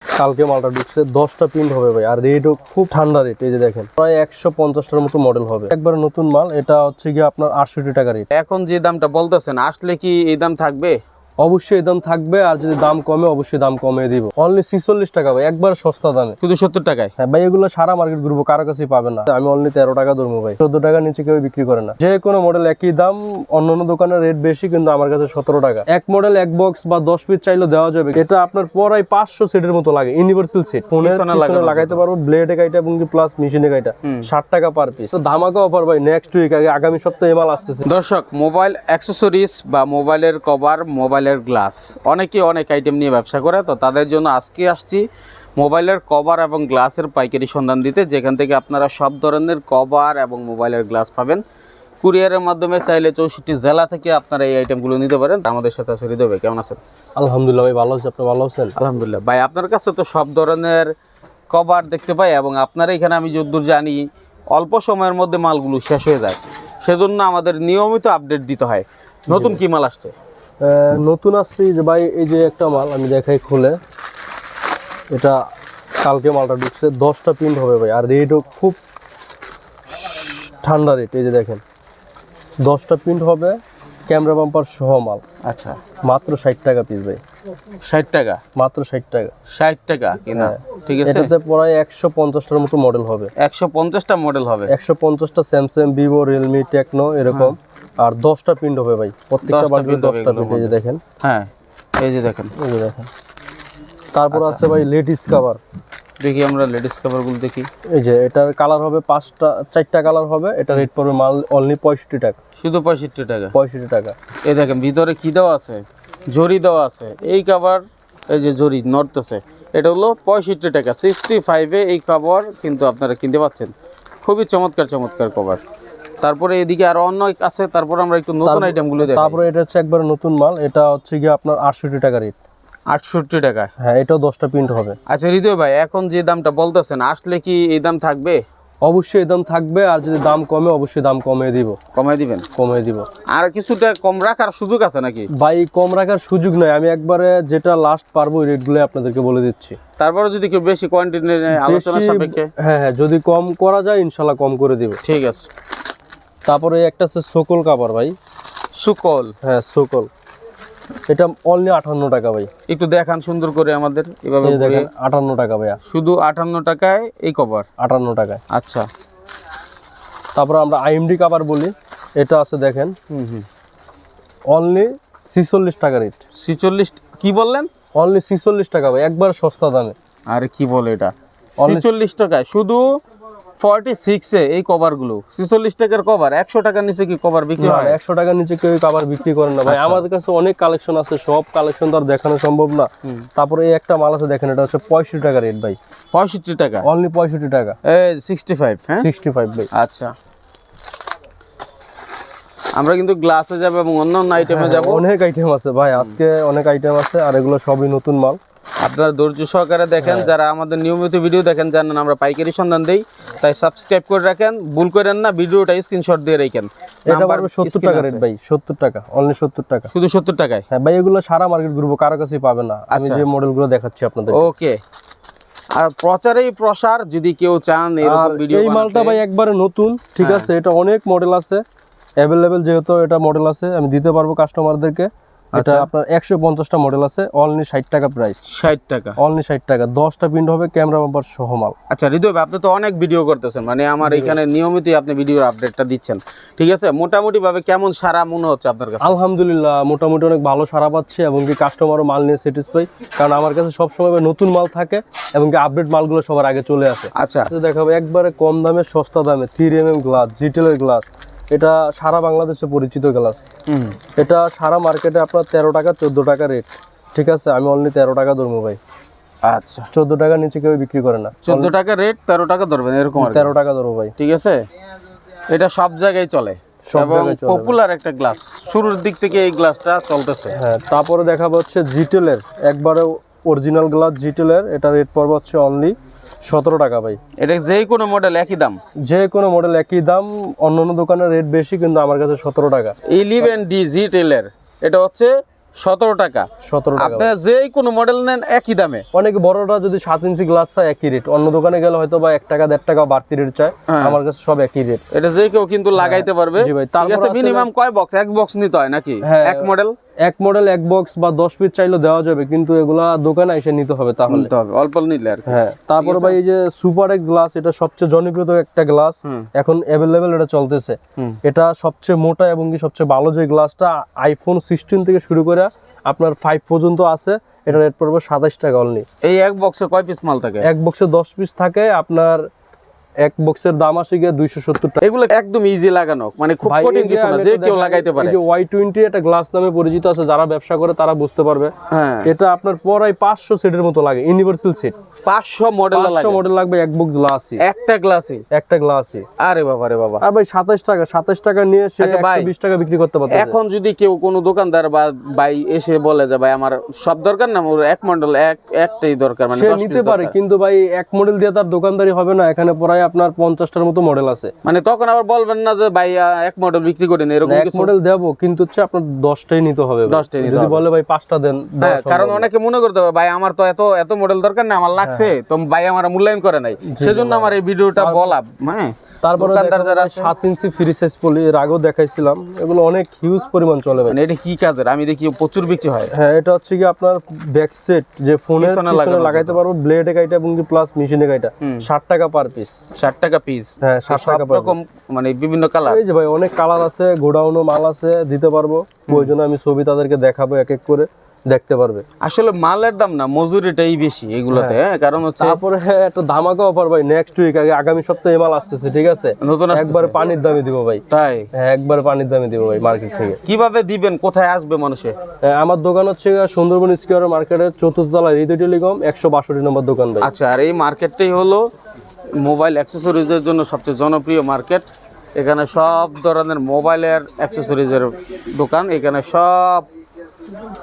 কালকে মালটা ঢুকছে 10টা প্রিন্ট হবে ভাই, আর রেটও খুব ঠান্ডা রেট। এই যে দেখেন প্রায় 150টার মতো মডেল হবে, একবার নতুন মাল। এটা হচ্ছে গিয়ে আপনার 68 টাকা রেট। এখন যে দামটা বলতেছেন আসলে কি এই দাম থাকবে? অবশ্যই দাম থাকবে, আর যদি দাম কমে অবশ্যই দাম কমিয়ে দিব। অনলি 46 টাকা ভাই, একবার সস্তা দামে, শুধু 70 টাকায়। হ্যাঁ ভাই, এগুলো সারা মার্কেট ঘুরবো, কারো কাছেই পাবে না। আমি অনলি 13 টাকা ধরবো ভাই, 14 টাকার নিচে কেউ বিক্রি করে না। যে কোনো মডেল একই দাম, অন্যান্য দোকানের রেট বেশি, কিন্তু আমার কাছে 17 টাকা। এক মডেল এক বক্স বা 10 পিস চাইলেও দেওয়া যাবে। এটা আপনার প্রায় 500 সেটের মতো লাগে, ইউনিভার্সাল সেট। ফোনের পিছনে লাগাইতে পারবো, ব্লেডে কাইটা এবং প্লাস মেশিনে কাইটা। 60 টাকা পার পিস। তো ধামাকা অফার ভাই, নেক্সট উইক আগামী সপ্তাহে মাল আসতেছে। দর্শক, মোবাইল অ্যাক্সেসরিজ বা মোবাইলের কভার, মোবাইলের গ্লাস, অনেকে অনেক আইটেম নিয়ে ব্যবসা করে। তো তাদের জন্য আজকে আসছি মোবাইলের কভার এবং গ্লাসের পাইকারি সন্ধান দিতে, যেখান থেকে আপনারা সব ধরনের কভার এবং মোবাইলের গ্লাস পাবেন। কুরিয়ারের মাধ্যমে চাইলে 64 জেলা থেকে আপনারা এই আইটেমগুলো নিতে পারেন। আমাদের সাথে আছে হৃদয় ভাই, কেমন আছেন? আলহামদুলিল্লাহ ভাই, ভালো আছি। আপনি ভালো আছেন? আলহামদুলিল্লাহ ভাই, আপনার কাছে তো সব ধরনের কভার দেখতে পাই, এবং আপনার এখানে আমি যতদূর জানি অল্প সময়ের মধ্যে মালগুলো শেষ হয়ে যায়, সেজন্য আমাদের নিয়মিত আপডেট দিতে হয়। নতুন কি মাল আসছে? নতুন আসছে যে ভাই, এই যে একটা মাল আমি দেখাই খুলে। এটা কালকে মালটা ঢুকছে, 10টা প্রিন্ট হবে ভাই, আর রেটও খুব ঠান্ডা রেট। এই যে দেখেন 10টা প্রিন্ট হবে, ক্যামেরা বাম্পার সহ মাল। আচ্ছা, মাত্র 60 টাকা পিস ভাই। 60 টাকা? মাত্র 60 টাকা। 60 টাকা কিনা? ঠিক আছে। এটাতে প্রায় 150টার মতো মডেল হবে। 150টা মডেল হবে। 150টা স্যামসাং, ভিভো, রিয়েলমি, টেকনো এরকম। আর 10টা প্রিন্ট হবে ভাই, প্রত্যেকটা বান্ডেলে 10টা প্রিন্ট। এই যে দেখেন, হ্যাঁ এই যে দেখেন, এই যে দেখেন। তারপর আছে ভাই লেডিস কভার। দেখি আমরা লেডিস কভারগুলো দেখি। এই যে এটার কালার হবে 4টা কালার হবে। এটা রেট পড়বে মাল অনলি 65 টাকা। শুধু 65 টাকা? 65 টাকা। এই দেখেন ভিতরে কি দেওয়া আছে, জরি দেওয়া আছে। এই কভার, এই যে জরি নড়তেছে, এটা হলো 65 টাকা। 65-এ এই কভার কিন্তু আপনারা কিনতে পাচ্ছেন। খুবই চমৎকার চমৎকার কভার। তারপরে এদিকে আরো অন্য আছে, তারপর আমরা একটু নতুন আইটেমগুলো দেখি। তারপরে এটা হচ্ছে একবার নতুন মাল। এটা হচ্ছে কি আপনার 68 টাকা রেট। 68 টাকা? হ্যাঁ, এটাও 10টা প্রিন্ট হবে। আচ্ছা হৃদয় ভাই, এখন যে দামটা বলতেছেন আসলে কি এই দাম থাকবে? অবশ্যই দাম থাকবে, আর যদি দাম কমে অবশ্যই দাম কমিয়ে দিব। কমাই দিবেন? কমিয়ে দিব। আর কিছুটা কম রাখার সুযোগ আছে নাকি? ভাই কম রাখার সুযোগ নাই, আমি একবারে যেটা লাস্ট পারবো ওই রেটগুলো আপনাদেরকে বলে দিচ্ছি। তারপরে যদি কেউ বেশি কোয়ান্টিটি নেয় আলোচনা সাপেক্ষে? হ্যাঁ হ্যাঁ, যদি কম করা যায় ইনশাল্লাহ কম করে দিব। ঠিক আছে। তারপরে একটা আছে সকল কাভার ভাই। সুকল? হ্যাঁ সকল, এটা অনলি 58 টাকা ভাই। একটু দেখান সুন্দর করে আমাদের, এভাবে দেখেন 58 টাকা ভাইয়া। শুধু 58 টাকায় এই কভার? 58 টাকায়। আচ্ছা। তারপর আমরা আইএমডি কাভার বলি, এটা আছে দেখেন অনলি 46 টাকা রেট। 46? কি বললেন? অনলি 46 টাকা ভাই, একবার সস্তা দামে। আরে কি বলে এটা, 46 টাকায় শুধু 46-এ এই কভারগুলো? 46 টাকার কভার? 100 টাকার নিচে কি কভার বিক্রি হয়? 100 টাকার নিচে কেউ কভার বিক্রি করে না ভাই। আমাদের কাছে অনেক কালেকশন আছে, সব কালেকশন তো আর দেখানো সম্ভব না। তারপরে এই একটা মাল আছে দেখেন, এটা হচ্ছে 65 টাকা রেট ভাই। 65 টাকা? অনলি 65 টাকা। এই 65? হ্যাঁ 65 ভাই। আচ্ছা, আমরা কিন্তু গ্লাসে যাব এবং অন্য আইটেমে যাব। অনেক আইটেম আছে ভাই, আজকে অনেক আইটেম আছে, আর এগুলো সবই নতুন মাল। আপনারা ধৈর্য সহকারে দেখেন। যারা আমাদের নিয়মিত ভিডিও দেখেন জানেন আমরা পাইকারি সন্ধান দেই, তাই সাবস্ক্রাইব করে রাখেন, ভুল করেন না, ভিডিওটা স্ক্রিনশট দিয়ে রাখেন। এটা পারবে 70 টাকা রেট ভাই, 70 টাকা, অনলি 70 টাকা। শুধু 70 টাকায়? হ্যাঁ ভাই, এগুলো সারা মার্কেট ঘুরবো, কারো কাছেই পাবে না। আমি যে মডেলগুলো দেখাচ্ছি আপনাদের। ওকে। আর প্রচারেই প্রসার, যদি কেউ চান এরকম ভিডিও এই মালটা ভাই একবারে নতুন, ঠিক আছে। এটা অনেক মডেল আছে অ্যাভেলেবেল, যেহেতু এটা মডেল আছে আমি দিতে পারবো কাস্টমারদেরকে। এটা আপনার 150টা মডেল আছে, অনলি 60 টাকা প্রাইস। 60 টাকা? অনলি 60 টাকা। 10টা প্রিন্ট হবে, ক্যামেরা বাম্পার সহ মাল। আচ্ছা হৃদয় ভাই, আপনি তো অনেক ভিডিও করতেছেন, মানে আমার এখানে নিয়মিতই আপনি ভিডিওর আপডেটটা দিচ্ছেন, ঠিক আছে। মোটামুটি ভাবে কেমন সারা মনে হচ্ছে আপনার কাছে? আলহামদুলিল্লাহ, মোটামুটি অনেক ভালো সারা পাচ্ছে, এবং কি কাস্টমারও মাল নিয়ে স্যাটিসফাই, কারণ আমার কাছে সবসময় নতুন মাল থাকে এবং কি আপডেট মালগুলো সবার আগে চলে আসে। আচ্ছা, দেখাবো একবারে কম দামে সস্তা দামে 3mm গ্লাস, ডিটেলের গ্লাস। এটা সারা বাংলাদেশে পরিচিত গ্লাস। এটা সারা মার্কেটে আপনার 13 টাকা 14 টাকা রেট, ঠিক আছে। আমি অনলি 13 টাকা ধরবো ভাই। আচ্ছা, 14 টাকার নিচে কেউ বিক্রি করে না। 14 টাকা রেট, 13 টাকা ধরবেন এরকম? 13 টাকা ধরবো ভাই, ঠিক আছে। এটা সব জায়গায় চলে এবং পপুলার একটা গ্লাস, শুরুর দিক থেকে এই গ্লাসটা চলতেছে। হ্যাঁ, তারপরে দেখাবো হচ্ছে জিটেলের, একবারে অরিজিনাল গ্লাস জিটেলের। এটা রেট পড়বে হচ্ছে অনলি 17 টাকা ভাই। এটা যে কোনো মডেল একই দাম? যে কোনো মডেল একই দাম, অন্যান্য দোকানের রেট বেশি, কিন্তু আমার কাছে 17 টাকা। 11D জিটেলের, এটা হচ্ছে 17 টাকা। 17 টাকা। আপনি যে কোনো মডেল নেন একই দামে। অনেক বড়টা যদি 7 ইঞ্চি গ্লাস চায় একই রেট, অন্য দোকানে গেলে হয়তো বা 1 টাকা 1.5 টাকা বাড়তি রেট চায়, আমার কাছে সব একই রেট। এটা যে কেউ কিন্তু লাগাইতে পারবে। জি ভাই। ঠিক তারপর আছে, মিনিমাম কয় বক্স? এক বক্স নিতে হয় নাকি? এক মডেল এক মডেল এক বক্স বা 10 পিস চাইলেও দেওয়া যাবে, কিন্তু এগুলা দোকানে এসে নিতে হবে তাহলে। নিতে হবে অল্প নিলে আর কি। হ্যাঁ। তারপর ভাই এই যে সুপার এক গ্লাস, এটা সবচেয়ে জনপ্রিয় একটা গ্লাস, এখন अवेलेबल এটা চলতেছে। এটা সবচেয়ে মোটা এবং কি সবচেয়ে ভালো যে গ্লাসটা, আইফোন 16 থেকে শুরু করে আপনার 5 পর্যন্ত আছে। এটা রেট পড়বে 27 টাকা অনলি। এই এক বক্সে কয় পিস মাল থাকে? এক বক্সে 10 পিস থাকে। আপনার এক বক্সের দাম আসে গিয়ে 270 টাকা। এগুলো একদম ইজি লাগানো, মানে খুব কঠিন কিছু না, যে কেউ লাগাইতে পারে। এই যে Y20 এটা গ্লাস নামে পরিচিত আছে, যারা ব্যবসা করে তারা বুঝতে পারবে। হ্যাঁ, এটা আপনার প্রায় 500 সেটের মতো লাগে, ইউনিভার্সাল সেট। 500 মডেল লাগে। 500 মডেল লাগবে এক বক্স গ্লাসই, একটা গ্লাসে। একটা গ্লাসই। আরে বাবা রে বাবা। আর ভাই 27 টাকা নিয়ে সে 120 টাকা বিক্রি করতে পারবে। এখন যদি কেউ কোনো দোকানদার বা ভাই এসে বলে যে ভাই আমার সব দরকার না, ওর এক মডেল একটাই দরকার, মানে সে 10 নিতে পিস পারে, দরকার। কিন্তু ভাই এক মডেল দিয়ে তার দোকানদারি হবে না। এখানে প্রায় আপনার 50টার মতো মডেল আছে। মানে তখন আবার বলবেন না যে ভাই এক মডেল বিক্রি করি না, এরকম এক কিছু। মডেল দেবো, কিন্তু হচ্ছে আপনার 10টাই নিতে হবে। 10টাই নিতে যদি হবে। বলে ভাই 5টা দেন, দেওয়া হ্যাঁ, কারণ অনেকে মনে করতে পারে ভাই আমার তো এত মডেল দরকার না, আমার লাগছে তো ভাই আমার মূল্যায়ন করে নাই, সেজন্য আমার এই ভিডিওটা বলা। হ্যাঁ, তারপরে দোকানদার যারা আছে 7 ইঞ্চি ফ্রি সাইজ পলি, এর আগেও দেখাইছিলাম, এগুলো অনেক হিউজ পরিমাণ চলে ভাই। মানে এটা কি কাজের? আমি দেখি প্রচুর বিক্রি হয়। হ্যাঁ, এটা হচ্ছে কি আপনার ব্যাক সেট, যে ফোনের পিছনে পিছনে লাগাইতে পারবো, ব্লেডে কাইটা এবং কি প্লাস মেশিনে কাইটা। 60 টাকা পার পিস। 60 টাকা পিস। হ্যাঁ, 60 টাকা সব রকম, মানে বিভিন্ন কালার। এই যে ভাই অনেক কালার আছে, গোডাউনও মাল আছে, দিতে পারবো। প্রয়োজনে আমি ছবি তাদেরকে দেখাবো, এক এক করে দেখতে পারবে। আসলে মালের দাম না, মজুরিটাই বেশি এগুলোতে। হ্যাঁ, কারণ হচ্ছে তারপরে একটা ধামাকা অফার ভাই, নেক্সট উইক আগামী সপ্তাহে মাল আসতেছে, ঠিক আছে? নতুন একবার পানির দামে দিব ভাই। তাই হ্যাঁ, একবার পানির দামে দিব ভাই মার্কেট থেকে। কিভাবে দিবেন? কোথায় আসবে মানুষে? আমার দোকান হচ্ছে সুন্দরবন স্কয়ার মার্কেটের 4th তলায় হৃদয় টেলিকম 162 নম্বর দোকান ভাই। আচ্ছা, আর এই মার্কেটটাই হলো মোবাইল অ্যাক্সেসরিজের জন্য সবচেয়ে জনপ্রিয় মার্কেট। এখানে সব ধরনের মোবাইলের অ্যাক্সেসরিজের দোকান, এখানে সব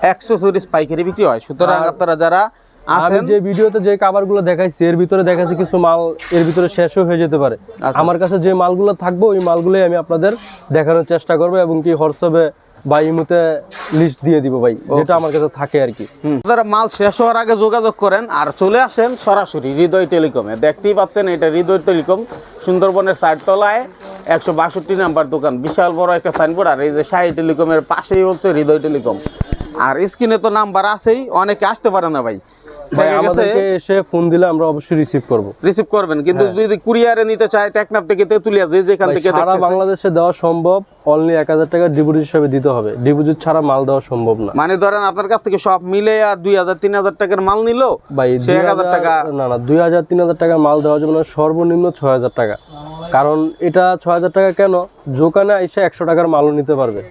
অ্যাক্সেসরিজ পাইকারি বিক্রি হয়। সুতরাং আপনারা যারা আমি আছেন, যে ভিডিওতে যে কাভারগুলো দেখাইছি, এর ভিতরে দেখাচ্ছি কিছু মাল এর ভিতরে শেষও হয়ে যেতে পারে। আমার কাছে যে মালগুলো থাকবে ওই মালগুলোই আমি আপনাদের দেখানোর চেষ্টা করবো, এবং কি হোয়াটসঅ্যাপে বা ইমোতে লিস্ট দিয়ে দিব ভাই, যেটা আমার কাছে থাকে আর কি। যারা মাল শেষ হওয়ার আগে যোগাযোগ করেন আর চলে আসেন সরাসরি হৃদয় টেলিকমে। দেখতেই পাচ্ছেন এটা হৃদয় টেলিকম, সুন্দরবনের 4 তলায় 162 নাম্বার দোকান, বিশাল বড় একটা সাইনবোর্ড। আর এই যে শাহী টেলিকমের পাশেই হচ্ছে হৃদয় টেলিকম। আর স্ক্রিনে তো নাম্বার আছেই, অনেকে আসতে পারে না ভাই, ভাই আমাদেরকে এসে ফোন দিলে আমরা অবশ্যই রিসিভ করব। রিসিভ করবেন। কিন্তু যদি কুরিয়ারে নিতে চায়, টেকনাফ থেকে তেতুলিয়া, যেখান থেকে সারা বাংলাদেশে দেওয়া সম্ভব, অনলি 1000 টাকা ডিপোজিট হিসাবে দিতে হবে। ডিপোজিট ছাড়া মাল দেওয়া সম্ভব না। মানে ধরেন আপনার কাছ থেকে সব মিলে 2000-3000 টাকার মাল নিল ভাই, সে 1000 টাকা না 2000-3000 টাকার মাল দেওয়া যাবে না, সর্বনিম্ন 6000 টাকা। কারণ এটা 6000 টাকা কেন, দোকানে এসে 100 টাকার মালও নিতে পারবে,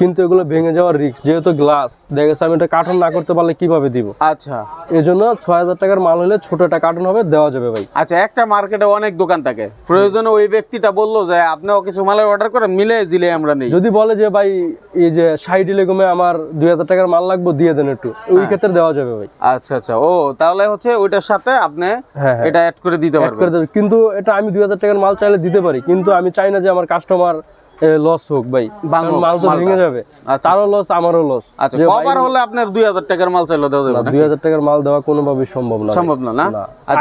কিন্তু এগুলো ভেঙে যাওয়ার রিস্ক, যেহেতু গ্লাস দেখে গেছে, আমি এটা কার্টন না করতে পারলে কিভাবে দিব। আচ্ছা, এই জন্য 6000 টাকার মাল হলে ছোট একটা কার্টন হবে, দেওয়া যাবে ভাই। আচ্ছা, একটা মার্কেটে অনেক দোকান থাকে, প্রয়োজনে ওই ব্যক্তিটা বললো যে আপনিও কিছু মালের অর্ডার করেন, মিলে দিলে আমরা নেই। যদি বলে যে ভাই এই যে শাহী টেলিকমে আমার 2000 টাকার মাল লাগবে, দিয়ে দেন একটু, ওই ক্ষেত্রে দেওয়া যাবে ভাই। আচ্ছা আচ্ছা, ও তাহলে হচ্ছে ওইটার সাথে আপনি এটা অ্যাড করে দিতে পারবেন। করে দেবে, কিন্তু এটা আমি 2000 টাকার মাল চাইলে দিতে পারি, কিন্তু আমি চাই না যে আমার কাস্টমার লস হোক ভাই, কারণ মাল তো ভেঙে যাবে, তারও লস আমারও লস। আচ্ছা, কভার হলে আপনার 2000 টাকার মাল চাইলে দেওয়া যাবে না? 2000 টাকার মাল দেওয়া কোনোভাবেই সম্ভব না। সম্ভব না, না?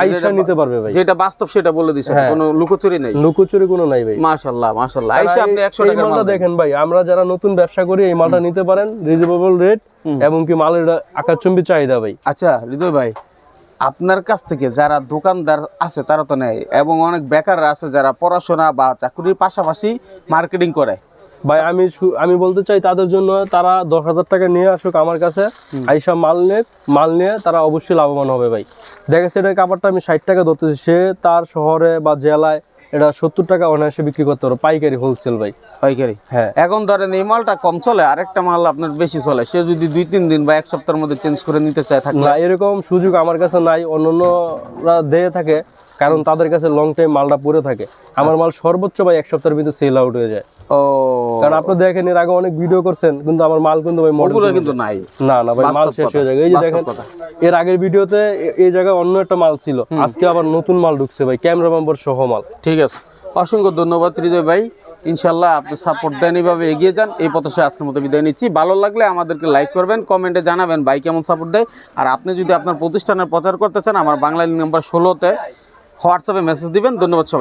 আইসা নিতে পারবে ভাই, যেটা বাস্তব সেটা বলে দিছেন, কোনো লুকোচুরি নেই। লুকোচুরি কোনো নাই ভাই। মাশাআল্লাহ মাশাআল্লাহ, আইসা আপনি 100 টাকার মাল দেখেন ভাই, আমরা যারা নতুন ব্যবসা করি এই মালটা নিতে পারেন, রিজনেবল রেট এবং কি মালের আকাশচুম্বী চাহিদা ভাই। আচ্ছা হৃদয় ভাই, আপনার কাছ থেকে যারা দোকানদার আছে তারা তো নেয়, এবং অনেক বেকাররা আছে যারা পড়াশোনা বা চাকরির পাশাপাশি মার্কেটিং করে ভাই, আমি বলতে চাই তাদের জন্য, তারা 10,000 টাকা নিয়ে আসুক আমার কাছে, আইসা মাল নিয়ে তারা অবশ্যই লাভবান হবে ভাই। দেখেছে এটা কাপড়টা আমি 60 টাকা ধরতেছি, সে তার শহরে বা জেলায় এটা 70 টাকা অনায়াসে বিক্রি করতে পারো, পাইকারি হোলসেল ভাই। পাইকারি, হ্যাঁ। এখন ধরেন এই মালটা কম চলে, আরেকটা মাল আপনার বেশি চলে, সে যদি 2-3 দিন বা 1 সপ্তাহের মধ্যে চেঞ্জ করে নিতে চায়, থাকে না, এরকম সুযোগ আমার কাছে নাই, অন্যান্যরা দিয়ে থাকে, কারণ তাদের কাছে লং টাইম মালটা পড়ে থাকে। আমার মাল সর্বোচ্চ ভাই 1 সপ্তাহের ভিতরে সেল আউট হয়ে যায়। ও, কারণ আপনি দেখেন এর আগে অনেক ভিডিও করছেন, কিন্তু আমার মাল কিন্তু ভাই মডেল কিন্তু নাই। না ভাই, মাল শেষ হয়ে যায়। এই যে দেখেন এর আগের ভিডিওতে এই জায়গায় অন্য একটা মাল ছিল, আজকে আবার নতুন মাল ঢুকছে ভাই, ক্যামেরা বাম্পার সহ মাল। ঠিক আছে, অসংখ্য ধন্যবাদ হৃদয় ভাই। ইনশাল্লাহ আপনি সাপোর্ট দেন, এইভাবে এগিয়ে যান। এই প্রত্যাশায় আজকের মতো বিদায় নিচ্ছি। ভালো লাগলে আমাদেরকে লাইক করবেন, কমেন্টে জানাবেন ভাই কেমন সাপোর্ট দেয়। আর আপনি যদি আপনার প্রতিষ্ঠানের প্রচার করতে চান, আমার বাংলা নাম্বার 16-তে হোয়াটসঅ্যাপে মেসেজ দিবেন। ধন্যবাদ সবাই।